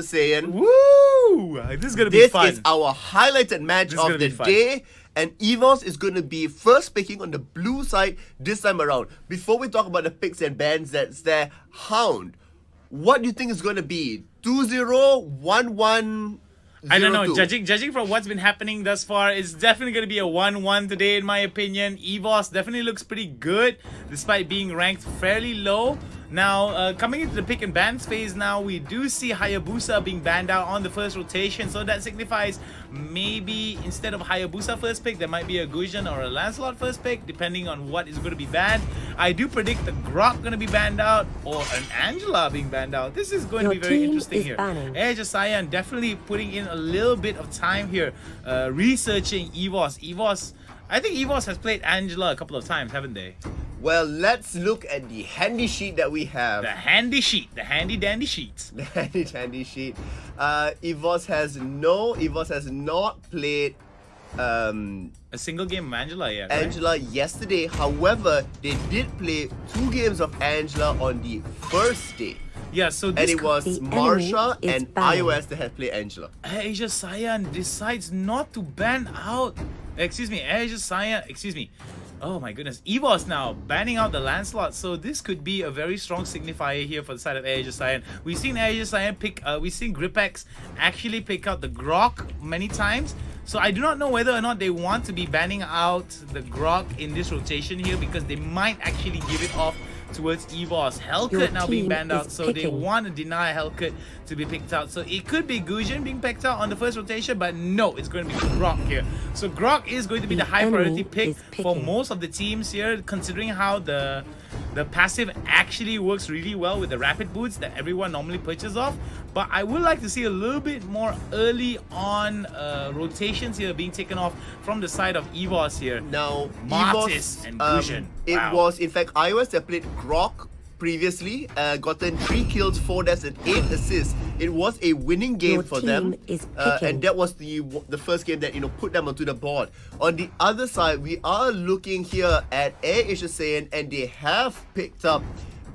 SAIYAN. Woo! This is going to be fun. This is our highlighted match This is of gonna the be fun. day. And EVOS is going to be first picking on the blue side this time around. Before we talk about the picks and bans that's there, Hound, what do you think is going to be? 2-0, 1-1, I don't know. 0-2? Judging from what's been happening thus far, it's definitely going to be a 1-1 today, in my opinion. EVOS definitely looks pretty good, despite being ranked fairly low. Now, coming into the pick and bans phase now, we do see Hayabusa being banned out on the first rotation. So that signifies maybe instead of Hayabusa first pick, there might be a Gusion or a Lancelot first pick, depending on what is going to be banned. I do predict the Grok going to be banned out or an Angela being banned out. This is going to be very interesting here. ASYN definitely putting in a little bit of time here, researching EVOS. I think EVOS has played Angela a couple of times, haven't they? Well, let's look at the handy sheet that we have. The handy sheet, the handy dandy sheets. The handy sheet. EVOS has not played a single game of Angela yet, right? Angela yesterday. However, they did play 2 games of Angela on the first day. Yeah, so this And it was Marsha and iOS that had played Angela. ASYN decides not to ban out. ASYN. Oh my goodness. EVOS now banning out the Lancelot. So this could be a very strong signifier here for the side of ASYN. We've seen ASYN we've seen Gripex actually pick out the Grok many times. So I do not know whether or not they want to be banning out the Grok in this rotation here, because they might actually give it off towards EVOS. Hellcut now being banned out, so they want to deny Hellcut to be picked out. So it could be Gusion being picked out on the first rotation, but no, it's going to be Grok here. So Grok is going to be the high priority pick for most of the teams here, considering how the passive actually works really well with the rapid boots that everyone normally purchases off. But I would like to see a little bit more early on rotations here being taken off from the side of EVOS here. Now, Martis EVOS, and Gusion. it Wow. was in fact iOS that played Grok previously, gotten 3 kills, 4 deaths and 8 assists. It was a winning game for them, and that was the first game that put them onto the board. On the other side, we are looking here at ASYN, and they have picked up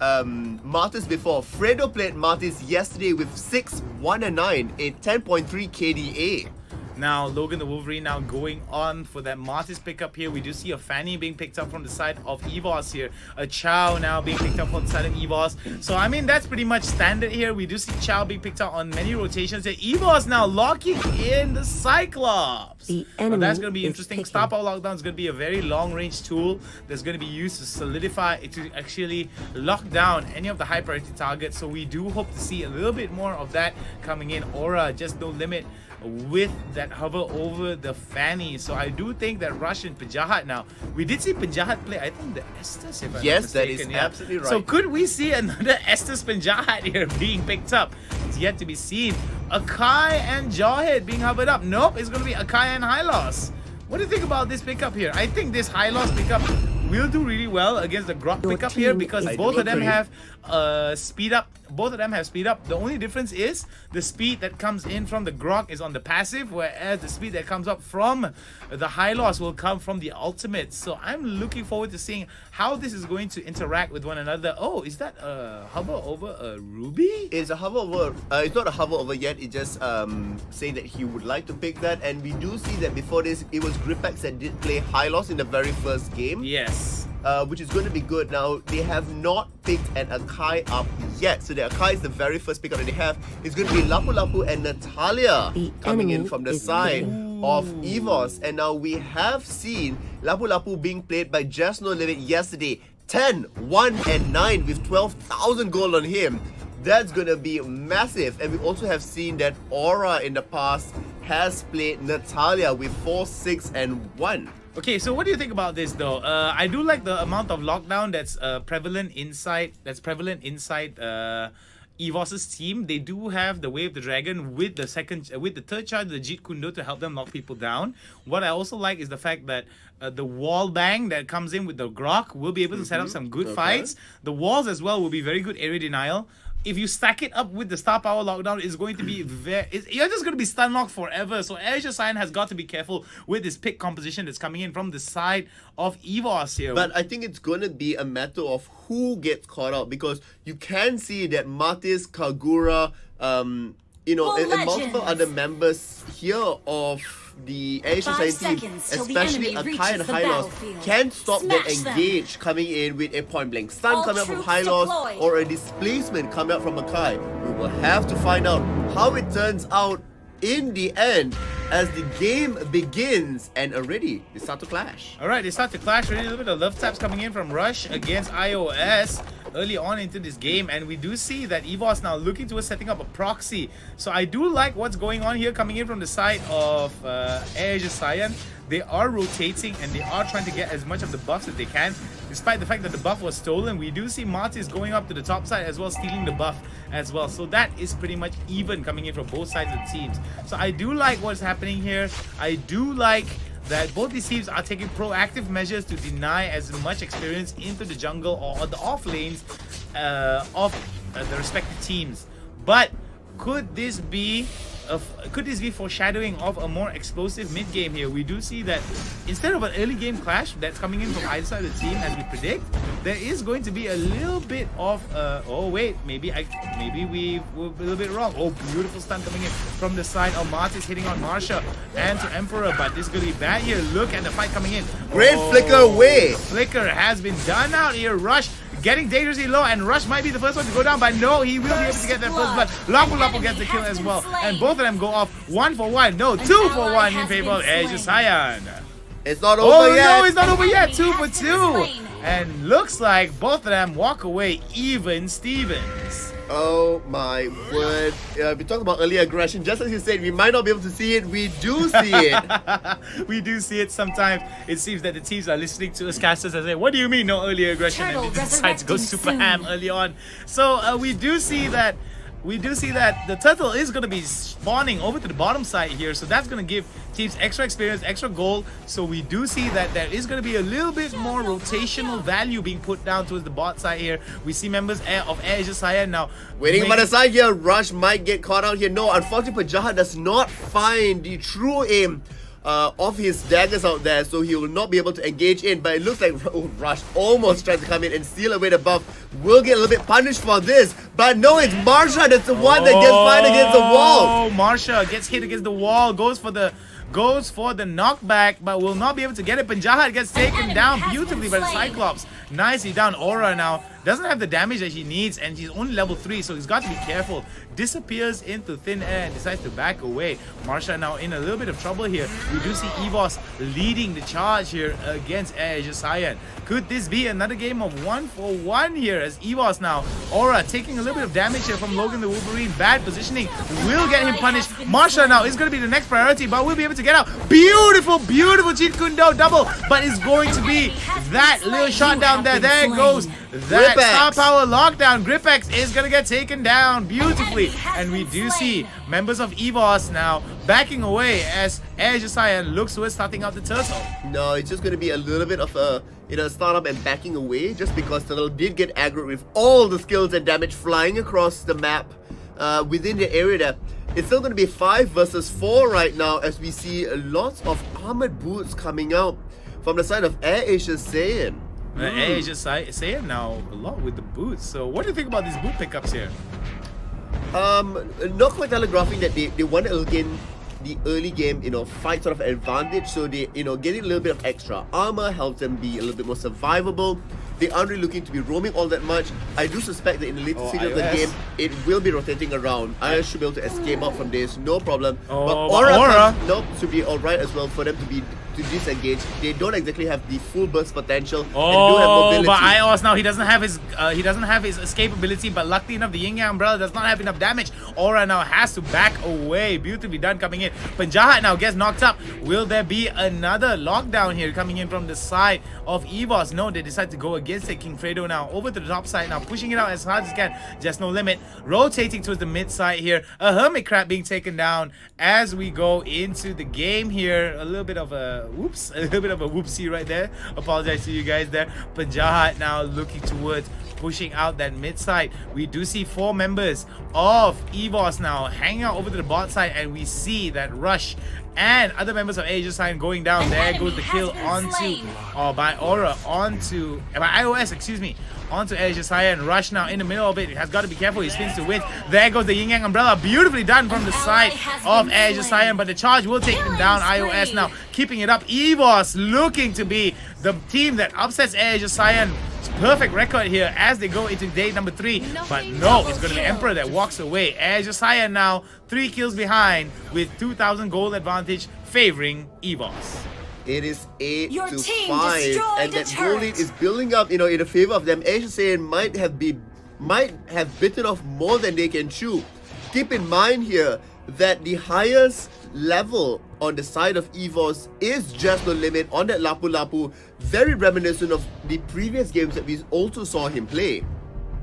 Martis before. Fredo played Martis yesterday with 6, 1 and 9, a 10.3 KDA. Now, Logan the Wolverine now going on for that Martis pickup here. We do see a Fanny being picked up from the side of EVOS here. A Chow now being picked up from the side of EVOS. So, I mean, that's pretty much standard here. We do see Chow being picked up on many rotations here. EVOS now locking in the Cyclops. Now, that's going to be interesting. Star Power Lockdown is going to be a very long-range tool that's going to be used to solidify, to actually lock down any of the high priority targets. So, we do hope to see a little bit more of that coming in. Aura, just no limit with that hover over the Fanny. So I do think that Rush and Pajahat now. We did see Pajahat play, I think, the Estes, if I'm not mistaken. That is absolutely right. So could we see another Estes Pajahat here being picked up? It's yet to be seen. Akai and Jawhead being hovered up. Nope, it's going to be Akai and Hylos. What do you think about this pickup here? I think this Hylos pickup will do really well against the Grok pickup here, because both of them have speed up. Both of them have speed up. The only difference is the speed that comes in from the Grok is on the passive, whereas the speed that comes up from the Hylos will come from the ultimate. So I'm looking forward to seeing how this is going to interact with one another. Oh, is that a hover over a Ruby? It's a hover over. It's not a hover over yet. It's just saying that he would like to pick that. And we do see that before this, it was Gripex that did play Hylos in the very first game. Yes. Which is going to be good. Now, they have not picked an Akai up yet. So the Akai is the very first pickup that they have. It's going to be Lapu Lapu and Natalia coming in from the side of EVOS. And now we have seen Lapu Lapu being played by Just No Limit yesterday. 10, 1 and 9 with 12,000 gold on him. That's going to be massive. And we also have seen that Aura in the past has played Natalia with 4, 6 and 1. Okay, so what do you think about this though? I do like the amount of lockdown that's prevalent inside EVOS's team. They do have the Wave the Dragon with the third charge, the Jeet Kundo, to help them lock people down. What I also like is the fact that the wall bang that comes in with the Grok will be able to set up some good fights. The walls as well will be very good area denial. If you stack it up with the Star Power Lockdown, it's going to be you're just going to be stun locked forever. So ASYN has got to be careful with this pick composition that's coming in from the side of EVOS here. But I think it's going to be a matter of who gets caught out, because you can see that Martis, Kagura, you know, For and multiple legends. other members here of the Asian 5 Science team, seconds till the especially enemy Akai and reaches the Hylos, battlefield. can stop that Smash them. engage coming in with a point blank stun All coming out from troops Hylos deployed. or a displacement coming out from Akai. We will have to find out how it turns out in the end as the game begins, and already they start to clash. Alright, they start to clash. Really, a little bit of love taps coming in from Rush against iOS early on into this game, and we do see that EVOS now looking towards setting up a proxy. So I do like what's going on here coming in from the side of ASYN. They are rotating and they are trying to get as much of the buffs that they can. Despite the fact that the buff was stolen, we do see Martis going up to the top side as well, stealing the buff as well. So that is pretty much even coming in from both sides of the teams. So I do like what's happening here. I do like that both these teams are taking proactive measures to deny as much experience into the jungle or the off lanes of the respective teams. But could this be foreshadowing of a more explosive mid game here? We do see that instead of an early game clash that's coming in from either side of the team, as we predict, there is going to be a little bit of oh wait, maybe we were a little bit wrong. Oh, beautiful stun coming in from the side of Martis, hitting on Marsha and to Emperor, but this is gonna be bad here. Look at the fight coming in. Great flicker away. Flicker has been done out here. Rush getting dangerously low, and Rush might be the first one to go down, but no, he will be able to get that first blood. Lapu Lapu gets the kill as well, and both of them go off 1 for 1. No, 2 for 1 in favor of SAIYAN. It's not over yet. No, it's not over yet. 2 for 2. And looks like both of them walk away even Stevens. Oh my word. We talked about early aggression. Just as you said, we might not be able to see it. We do see it. We do see it sometimes. It seems that the teams are listening to us casters and say, what do you mean no early aggression? Turtle And they decide to go resurrecting super soon. ham early on. So we do see that the turtle is going to be spawning over to the bottom side here, so that's going to give teams extra experience, extra gold. So we do see that there is going to be a little bit more rotational value being put down towards the bot side here. We see members of ASYN now Waiting by the side here, Rush might get caught out here. No, unfortunately, Pajaha does not find the true aim of his daggers out there, so he will not be able to engage in. But it looks like Rush almost tried to come in and steal away the buff. Will get a little bit punished for this, but no, it's Marsha that's the one that gets fired against the wall. Oh, Marsha gets hit against the wall, goes for the knockback, but will not be able to get it. Panjahat gets taken down beautifully by the Cyclops. Nicely down. Aura now doesn't have the damage that she needs, and she's only level 3, so he's got to be careful. Disappears into thin air and decides to back away. Marsha now in a little bit of trouble here. We do see EVOS leading the charge here against ASYN. Could this be another game of 1 for 1 here as EVOS now? Aura taking a little bit of damage here from Logan the Wolverine. Bad positioning will get him punished. Marsha now is going to be the next priority, but we'll be able to get out. Beautiful, beautiful Cheat Kundo double, but it's going to be that little shot down there. There it goes. That Gripex. star power lockdown. Gripex is going to get taken down beautifully. And we do see members of EVOS now backing away as ASYN looks towards starting out the turtle. No, it's just going to be a little bit of a startup and backing away, just because Turtle did get aggro with all the skills and damage flying across the map within the area there. It's still going to be 5 versus 4 right now as we see lots of armored boots coming out from the side of ASYN. ASYN now a lot with the boots. So what do you think about these boot pickups here? Not quite telegraphing that they want to gain the early game, fight sort of advantage, so they, getting a little bit of extra armor helps them be a little bit more survivable. They aren't really looking to be roaming all that much. I do suspect that in the later stage of the iOS. game, it will be rotating around. I should be able to escape out from this, no problem. Oh, but but Aura. Nope, should be alright as well for them to disengage. They don't exactly have the full burst potential and do have mobility. But iOS now he doesn't have his escape ability, but luckily enough the Yin Yang umbrella does not have enough damage. Aura now has to back away. Beautifully done coming in. Panjahat now gets knocked up. Will there be another lockdown here coming in from the side of EVOS? No, they decide to go against it. King Fredo now over to the top side now, pushing it out as hard as can. Just no limit. Rotating towards the mid side here. A Hermit Crab being taken down as we go into the game here. A little bit of a whoopsie right there. Apologize to you guys there. Panjahat now looking towards pushing out that mid side. We do see 4 members of EVOS now hanging out over to the bot side, and we see that Rush and other members of ASYN going down. There goes the kill onto by Aura onto by iOS, excuse me, onto ASYN. Rush now in the middle of it. He has got to be careful. He spins to width. There goes the Yin Yang Umbrella. Beautifully done from the side of ASYN, but the charge will take them down. iOS now keeping it up. EVOS looking to be the team that upsets ASYN. Perfect record here as they go into day number 3, but no, it's going to be Emperor that walks away. ASYN now 3 kills behind with 2,000 gold advantage favoring EVOS. It is 8-5, and that goal lead is building up, in the favor of them. ASYN might have bitten off more than they can chew. Keep in mind here that the highest level on the side of EVOS is Just No Limit on that Lapu Lapu, very reminiscent of the previous games that we also saw him play.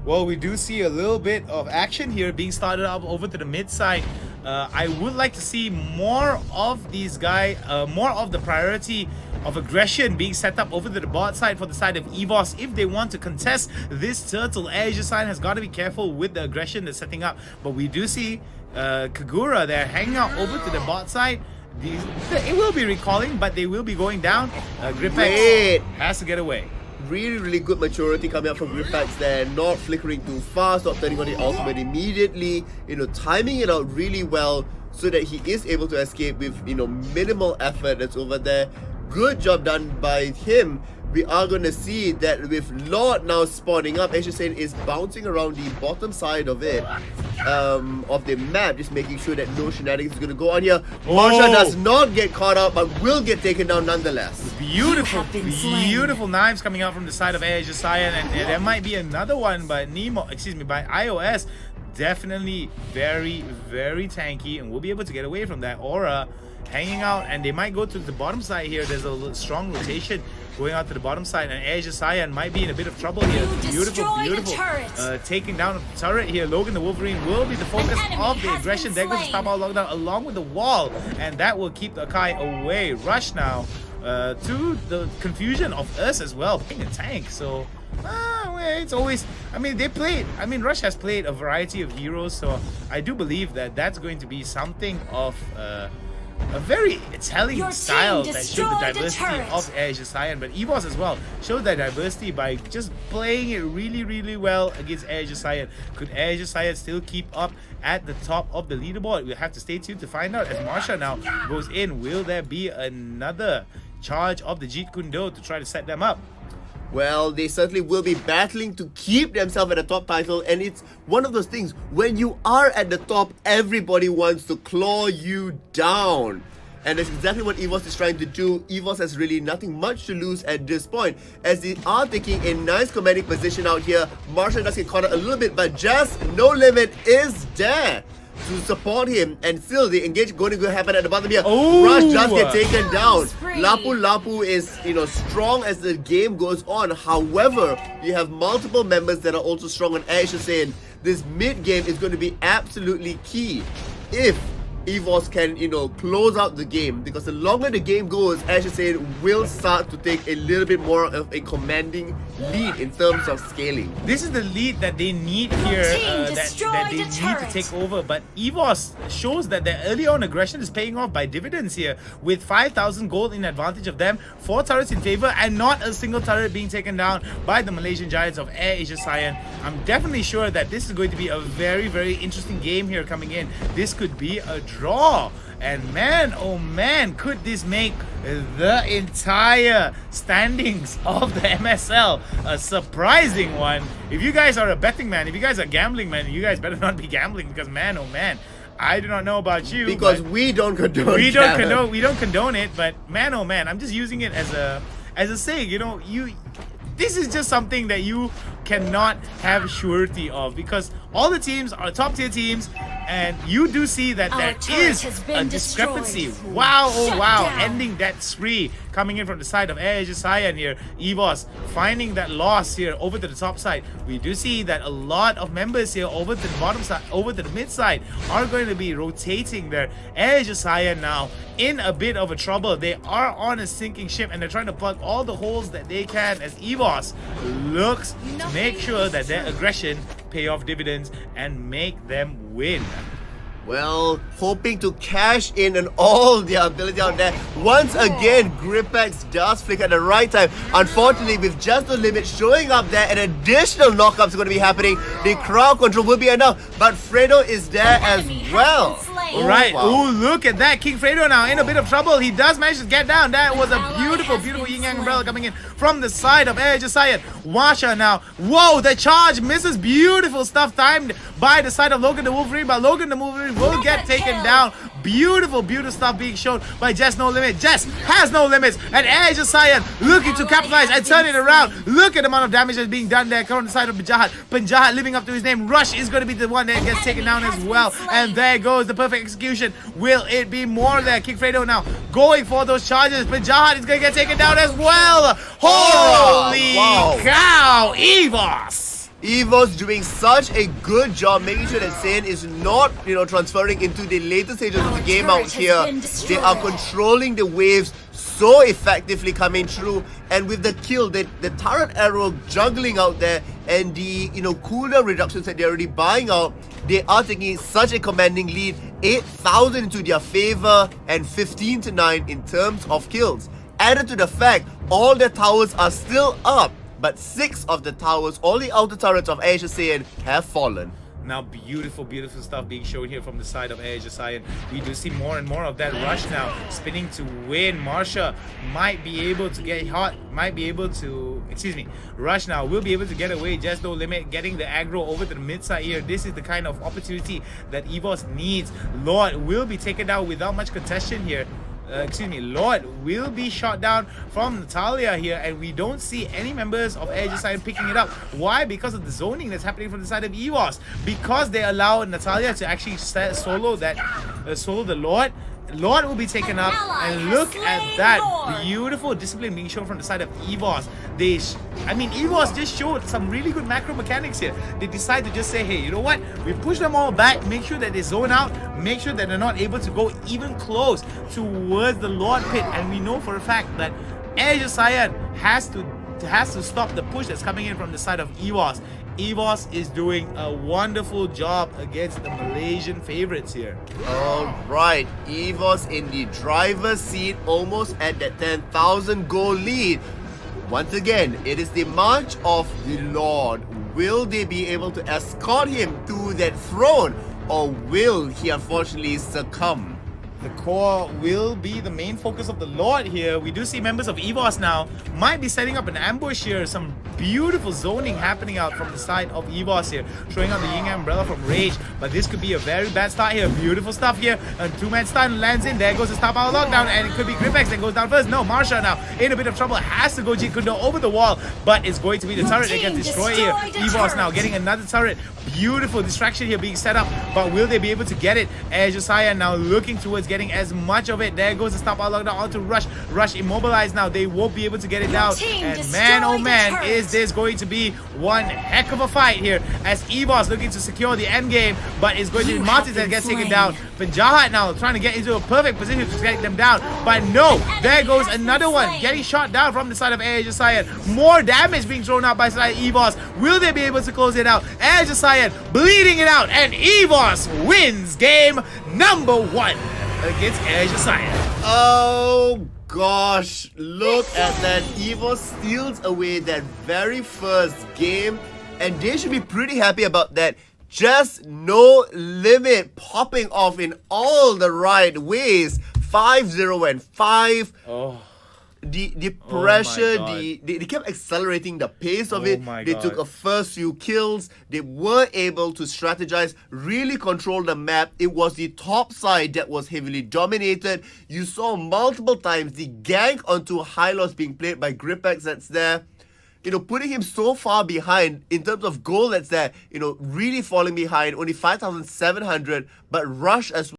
Well, we do see a little bit of action here being started up over to the mid side. I would like to see more of these guys, more of the priority of aggression being set up over to the bot side for the side of EVOS if they want to contest this turtle. ASYN has got to be careful with the aggression they're setting up, but we do see Kagura there hanging out over to the bot side. It will be recalling, but they will be going down. Gripex has to get away. Really good maturity coming up from Gripex there, not flickering too fast, not turning on the ultimate immediately, timing it out really well so that he is able to escape with, minimal effort that's over there. Good job done by him. We are going to see that with Lord now spawning up, ASYN is bouncing around the bottom side of it, of the map, just making sure that no shenanigans is going to go on here. Marsha does not get caught out, but will get taken down nonetheless. Beautiful knives coming out from the side of ASYN, and there might be another one by by iOS. Definitely very tanky, and we'll be able to get away from that. Aura hanging out, and they might go to the bottom side here. There's a strong rotation going out to the bottom side, and ASYN might be in a bit of trouble here. Beautiful taking down the turret here. Logan the Wolverine will be the focus of the aggression. There goes the Star Power Lockdown along with the wall, and that will keep the Akai away. Rush now to the confusion of us as well, being a tank. So it's always, Rush has played a variety of heroes, so I do believe that that's going to be something of a very telling style that showed the diversity of ASYN, but EVOS as well showed that diversity by just playing it really well against ASYN. Could ASYN still keep up at the top of the leaderboard? We'll have to stay tuned to find out as Marsha now goes in. Will there be another charge of the Jeet Kune Do to try to set them up? Well, they certainly will be battling to keep themselves at the top title, and it's one of those things, when you are at the top, everybody wants to claw you down. And that's exactly what EVOS is trying to do. EVOS has really nothing much to lose at this point, as they are taking a nice commanding position out here. Marshall does get caught out a little bit, but Just No Limit is there to support him, and still the engage going to happen at the bottom here. Rush just get taken down. Lapu Lapu is strong as the game goes on. However, you have multiple members that are also strong on ASYN. This mid game is going to be absolutely key if EVOS can, close out the game, because the longer the game goes, ASYN will start to take a little bit more of a commanding lead in terms of scaling. This is the lead that they need here, that they need to take over, but EVOS shows that their early on aggression is paying off by dividends here, with 5,000 gold in advantage of them, 4 turrets in favor, and not a single turret being taken down by the Malaysian Giants of ASYN. I'm definitely sure that this is going to be a very interesting game here coming in. This could be a draw, and man, oh man, could this make the entire standings of the MSL a surprising one. If you guys are a betting man, if you guys are gambling man, you guys better not be gambling, because man, oh man, I do not know about you, because we don't condone we don't condone it, but man, oh man, I'm just using it as a saying. This is just something that you cannot have surety of, because all the teams are top tier teams, and you do see that there is a discrepancy. Wow, oh wow, ending that spree coming in from the side of ASYN here. EVOS finding that loss here over to the top side. We do see that a lot of members here over to the bottom side, over to the mid side, are going to be rotating there. ASYN now in a bit of a trouble. They are on a sinking ship, and they're trying to plug all the holes that they can, as EVOS looks to make sure that their aggression pay off dividends and make them win. Well, hoping to cash in on all their ability out there. Once again, Gripex does flick at the right time. Unfortunately, with just the limit showing up there, an additional knockups are going to be happening. The crowd control will be enough, but Fredo is there as well. Alright, oh, look at that. King Fredo now in a bit of trouble. He does manage to get down. That was a beautiful, beautiful yin yang umbrella coming in from the side of Air SAIYAN. Washa now. Whoa, the charge misses. Beautiful stuff timed by the side of Logan the Wolverine, but Logan the Wolverine will get taken down. Beautiful, beautiful stuff being shown by Jess No Limit. Jess has no limits, and Air SAIYAN looking to capitalize and turn it around. Look at the amount of damage that's being done there on the side of Panjahat. Panjahat living up to his name. Rush is going to be the one that gets taken down as well, and there goes the perfect execution. Will it be more there? King Fredo now going for those charges. Panjahat is going to get taken down as well. Holy cow, EVOS! EVOS doing such a good job making sure that SAIYAN is not, transferring into the later stages of the game out here. They are controlling the waves so effectively coming through, and with the kill, the turret arrow juggling out there, and the cooldown reductions that they're already buying out, they are taking such a commanding lead. 8,000 into their favor and 15-9 in terms of kills. Added to the fact, all their towers are still up, but 6 of the towers, all the outer turrets of Air SAIYAN have fallen. Now beautiful, beautiful stuff being shown here from the side of Air SAIYAN. We do see more and more of that rush now, spinning to win. Marsha might be able to get hot, Rush now will be able to get away. Just No Limit getting the aggro over to the mid side here. This is the kind of opportunity that EVOS needs. Lord will be taken down without much contestation here. Lord will be shot down from Natalia here, and we don't see any members of Air SAIYAN picking it up. Why? Because of the zoning that's happening from the side of EVOS. Because they allow Natalia to actually solo the Lord. Lord will be taken up, and look at that beautiful discipline being shown from the side of EVOS. EVOS just showed some really good macro mechanics here. They decide to just say, hey, you know what? We push them all back, make sure that they zone out, make sure that they're not able to go even close towards the Lord pit. And we know for a fact that Air SAIYAN has to stop the push that's coming in from the side of EVOS. EVOS is doing a wonderful job against the Malaysian favorites here. Alright, EVOS in the driver's seat, almost at that 10,000 goal lead. Once again, it is the march of the Lord. Will they be able to escort him to that throne, or will he unfortunately succumb? The core will be the main focus of the Lord here. We do see members of EVOS now might be setting up an ambush here. Some beautiful zoning happening out from the side of EVOS here, showing out the Yin Umbrella from Rage. But this could be a very bad start here. Beautiful stuff here. A two-man stun lands in. There goes the Star Power Lockdown, and it could be Gripex that goes down first. No, Marsha now in a bit of trouble. Has to go Jeet Kune Do over the wall, but it's going to be the turret that gets destroyed here. EVOS now getting another turret. Beautiful distraction here being set up, but will they be able to get it? Air SAIYAN now looking towards getting as much of it. There goes the Star Power Lockdown onto Rush. Rush immobilized now. They won't be able to get it down. And man, oh man, is this going to be one heck of a fight here, as EVOS looking to secure the end game, but it's going to be Martins that gets taken down. Panjahat now trying to get into a perfect position to get them down, but no, there goes another one getting shot down from the side of Air SAIYAN. More damage being thrown out by side of EVOS. Will they be able to close it out? Air SAIYAN bleeding it out, and EVOS wins game number 1 against Air SAIYAN. Oh gosh, look at that. EVOS steals away that very first game, and they should be pretty happy about that. Just No Limit popping off in all the right ways. 5-0 and 5. The pressure, they kept accelerating the pace of it. They took a first few kills. They were able to strategize, really control the map. It was the top side that was heavily dominated. You saw multiple times the gank onto Hylos being played by Gripex that's there. Putting him so far behind in terms of goal that's there, really falling behind, only 5,700, but Rush as well.